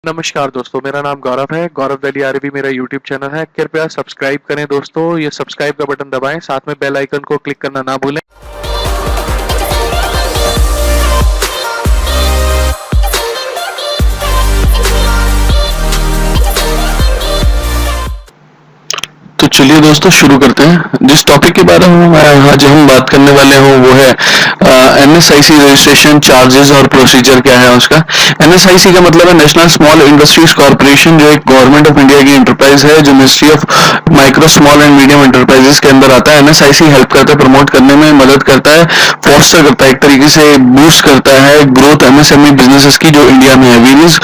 नमस्कार दोस्तों, मेरा नाम गौरव है। गौरव वैली आरबी मेरा यूट्यूब चैनल है। कृपया सब्सक्राइब करें दोस्तों, ये सब्सक्राइब का बटन दबाएं, साथ में बेल आइकन को क्लिक करना ना भूलें। तो चलिए दोस्तों शुरू करते हैं। जिस टॉपिक के बारे में आज हम बात करने वाले हों वो है NSIC रजिस्ट्रेशन चार्जेस और प्रोसीजर क्या है उसका। NSIC का मतलब है नेशनल स्मॉल इंडस्ट्रीज कॉर्पोरेशन, जो एक गवर्नमेंट ऑफ इंडिया की एंटरप्राइज है जो ministry of micro small and medium enterprises के अंदर आता है। NSIC हेल्प करता है, प्रमोट करने में मदद करता है, फोस्टर करता है, एक तरीके से बूस्ट करता है ग्रोथ MSME बिजनेसेस की जो इंडिया में है। वेरियस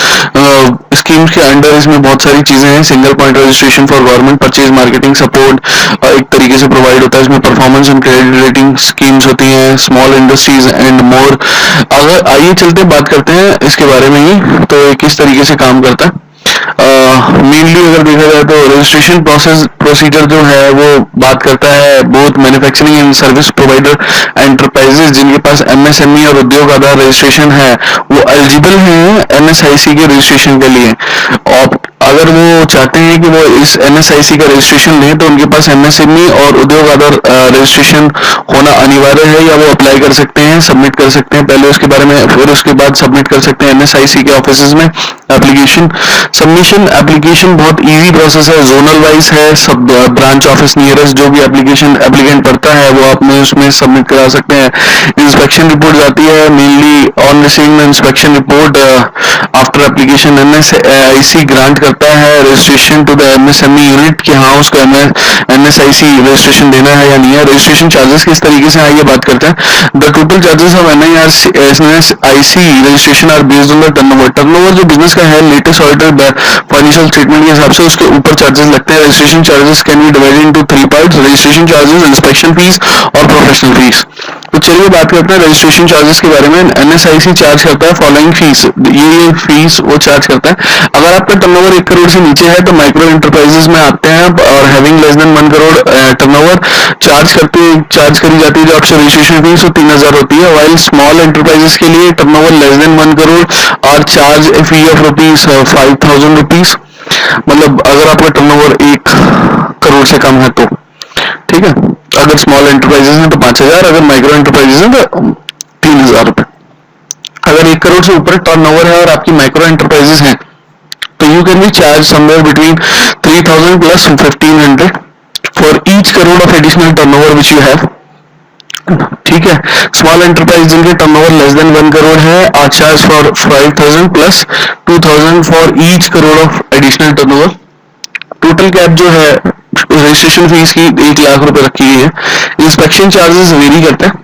स्कीम्स के अंडर इसमें बहुत सारी चीजें हैं। Single point registration for government purchase marketing support एक तरीके से प्रोवाइड होता है। इसमें performance and credit rating schemes होती हैं, स्मॉल इंडस्ट्रीज एंड मोर। अगर आइए चलते बात करते हैं इसके बारे में ही, तो ये किस तरीके से काम करता है। मेनली अगर देखा जाए तो रजिस्ट्रेशन प्रोसीजर जो है वो बात करता है both manufacturing and service provider enterprises जिनके पास MSME और उद्योग आधार रजिस्ट्रेशन है वो एलिजिबल हैं NSIC के रजिस्ट्रेशन के लिए। और अगर वो चाहते हैं कि वो इस NSIC का रजिस्ट्रेशन लें तो उनके पास MSME और उद्योग आधार रजिस्ट्रेशन होना अनिवार्य है, या वो अप्लाई कर सकते हैं, सबमिट कर सकते हैं पहले उसके बारे में, फिर उसके बाद सबमिट कर सकते हैं NSIC के ऑफिस में एप्लीकेशन। सबमिशन एप्लीकेशन बहुत इजी प्रोसेस है, जोनल वाइज है। सब ब्रांच ऑफिस नियरेस्ट जो भी एप्लीकेशन एप्लीकेंट पड़ता है वो आप में उसमें सबमिट करा सकते हैं। इंस्पेक्शन रिपोर्ट जाती है mainly on receiving inspection report after application. NSIC grant करता है registration to the MSME unit कि हाँ उसको NSIC रजिस्ट्रेशन देना है या नहीं है। रजिस्ट्रेशन चार्जेस किस तरीके से आइए बात करते हैं। The total charges of NSIC registration are based on the turnover. Turnover जो बिजनेस का है लेटेस्ट ऑडिटेड फाइनेंशियल स्टेटमेंट के हिसाब से उसके ऊपर चार्जेस लगते हैं। Registration charges can be divided into 3 parts, registration charges, inspection fees और प्रोफेशनल फीस। तो चलिए बात करते हैं रजिस्ट्रेशन चार्जेस के बारे में। NSIC चार्ज करता है फॉलोइंग फीस, ये फीस वो चार्ज करता है। अगर आपका टर्नओवर 1 करोड़ से नीचे है तो माइक्रो एंटरप्राइजेस में आते हैं और having less than 1 crore turnover charge करी जाती है जो आपसे रजिस्ट्रेशन फीस वो 3000 होती है। वाइल स्मॉल एंटरप्राइजेस के लिए टर्नओवर लेस देन 1 करोड़ और चार्ज ए फी ऑफ ₹5000। मतलब अगर आपका टर्नओवर 1 करोड़ से कम है तो ठीक है। अगर स्मॉल एंटरप्राइजेस हैं तो 5000, अगर माइक्रो एंटरप्राइजेस हैं तो 3000 रुपए। अगर 1 करोड़ से ऊपर टर्नओवर है और आपकी माइक्रो एंटरप्राइजेस हैं तो you can be charge somewhere between 3000 plus 1500 for each crore of additional turnover which you have. ठीक है। स्मॉल एंटरप्राइज जिनके टर्नओवर लेस देन 1 करोड़ है are charge for 5000 plus 2000 for each crore of additional turnover. Total cap जो है registration fees की 1 लाख रुपए रखी गई है। इंस्पेक्शन चार्जेस वेरी करते हैं।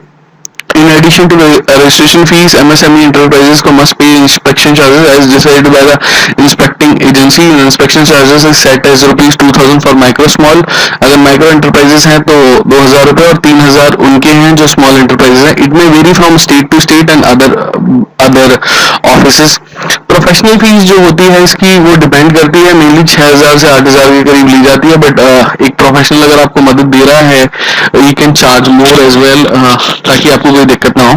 In addition to the registration fees, MSME enterprises must pay inspection charges as decided by the inspecting agency. Inspection charges is set as ₹2000 for micro small. अगर micro enterprises हैं तो 2000 रुपए और 3000 उनके हैं जो स्मॉल एंटरप्राइजेस हैं। It may vary from state to state and other offices. Professional fees जो होती है इसकी वो डिपेंड करती है, मेनली 6000 से 8000 के करीब ली जाती है। बट एक प्रोफेशनल अगर आपको मदद दे रहा है you can charge more as well, ताकि आपको कोई दिक्कत ना हो।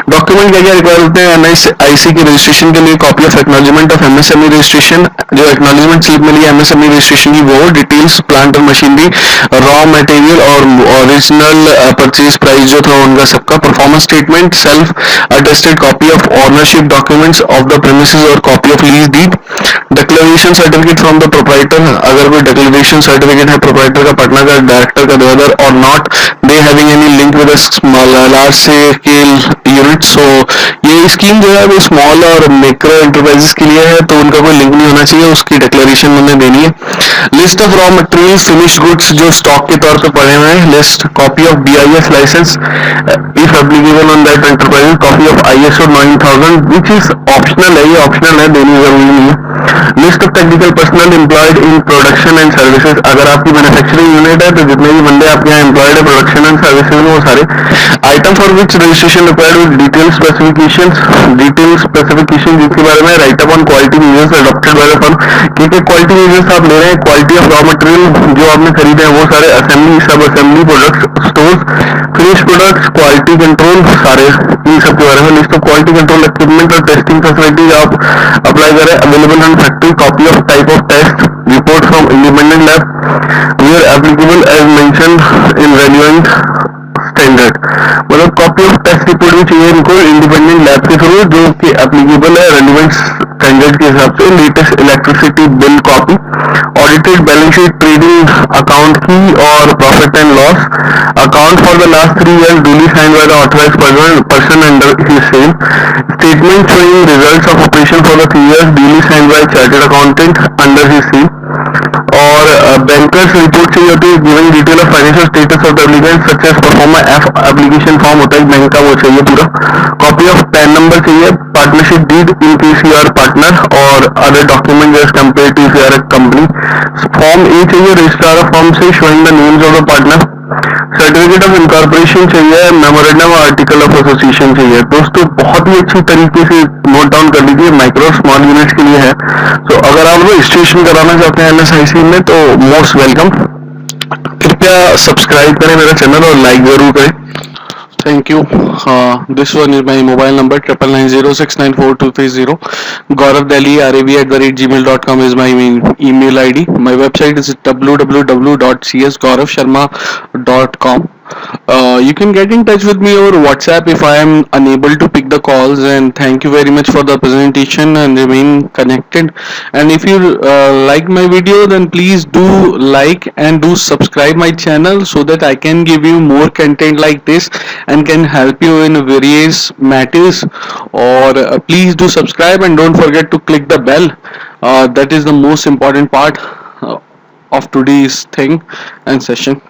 डॉक्यूमेंट क्या क्या रिक्वायर होते हैं NSIC के रजिस्ट्रेशन के लिए? Copy of acknowledgement of MSME registration, जो एक्नॉलेजमेंट स्लिप मिली है MSME रजिस्ट्रेशन की वो, डिटेल्स प्लांट और मशीनरी, रॉ मटेरियल और ओरिजिनल परचेज प्राइस जो था उनका सबका, performance statement, self attested copy of ownership documents of the premises और copy of lease deed, declaration certificate from the proprietor, अगर कोई डिक्लेरेशन सर्टिफिकेट है प्रोप्राइटर का, पार्टनर का, डायरेक्टर का, whether or not they having any link with large scale unit. So ये scheme जो है वो स्मॉल और माइक्रो एंटरप्राइजेस के लिए है तो उनका कोई लिंक नहीं होना चाहिए, उसकी डिक्लेरेशन उन्हें देनी है। List of raw material finish goods जो स्टॉक के तौर पे पड़े हुए हैं, list, copy of BIS licence if applicable on that enterprise, copy of ISO 9000 which is optional है, ये ऑप्शनल है, देनी जरूरी नहीं है। List of technical personal employed in production and services, अगर आपकी मैन्युफैक्चरिंग यूनिट है तो जितने भी बंदे आपके यहाँ एम्प्लॉयड है प्रोडक्शन एंड सर्विसेज में वो सारे। Item for which registration required with detail specification जिसके बारे में right up on quality measures adopted by the firm. क्योंकि क्वालिटी मेजर्स आप ले रहे हैं, क्वालिटी ऑफ रॉ मटेरियल जो आपने खरीदे हैं वो सारे, असेंबली सब assembly products, stores, finish products, quality control, सारे इन सब के बारे में। List of quality control equipment और टेस्टिंग फैसिलिटीज आप अप्लाई करें, available and and copy of type of test report from independent lab where applicable as mentioned in relevant standard. मतलब copy of test report भी चाहिए इनको independent lab के through जो कि एप्लीकेबल है रेलिवेंट स्टैंडर्ड के हिसाब से. Latest electricity bill copy, audited balance sheet, trading account की और profit and loss account for the last 3 years duly signed by the authorized person under his same, statement showing results of operation for the 3 years duly signed by chartered accountant under his same. और bankers report चाहिए होती है giving detail of financial status of the applicant such as proforma F application form होता है bank का, वो चाहिए पूरा. कॉपी ऑफ पैन नंबर चाहिए, partnership deed in case you are partner और other document as compare to if you are a company. Form A चाहिए registrar of form से showing the names of the partner. Certificate of incorporation चाहिए, memorandum और article of association चाहिए. दोस्तों बहुत ही अच्छी तरीके से नोट डाउन कर लीजिए, माइक्रो स्मॉल यूनिट्स के लिए है. तो अगर आप रजिस्ट्रेशन कराना चाहते हैं एनएसआईसी में तो मोस्ट वेलकम. कृपया सब्सक्राइब करें मेरा चैनल और लाइक जरूर करें. Thank you. This one is my mobile number 9906942230. Gaurav Delhi RAV@gmail.com is my email ID. My website is www.csgauravsharma.com. You can get in touch with me over WhatsApp if I am unable to pick the calls. And thank you very much for the presentation and remain connected. And if you like my video, then please do like and do subscribe my channel so that I can give you more content like this and can help you in various matters. Or please do subscribe and don't forget to click the bell. That is the most important part of today's thing and session.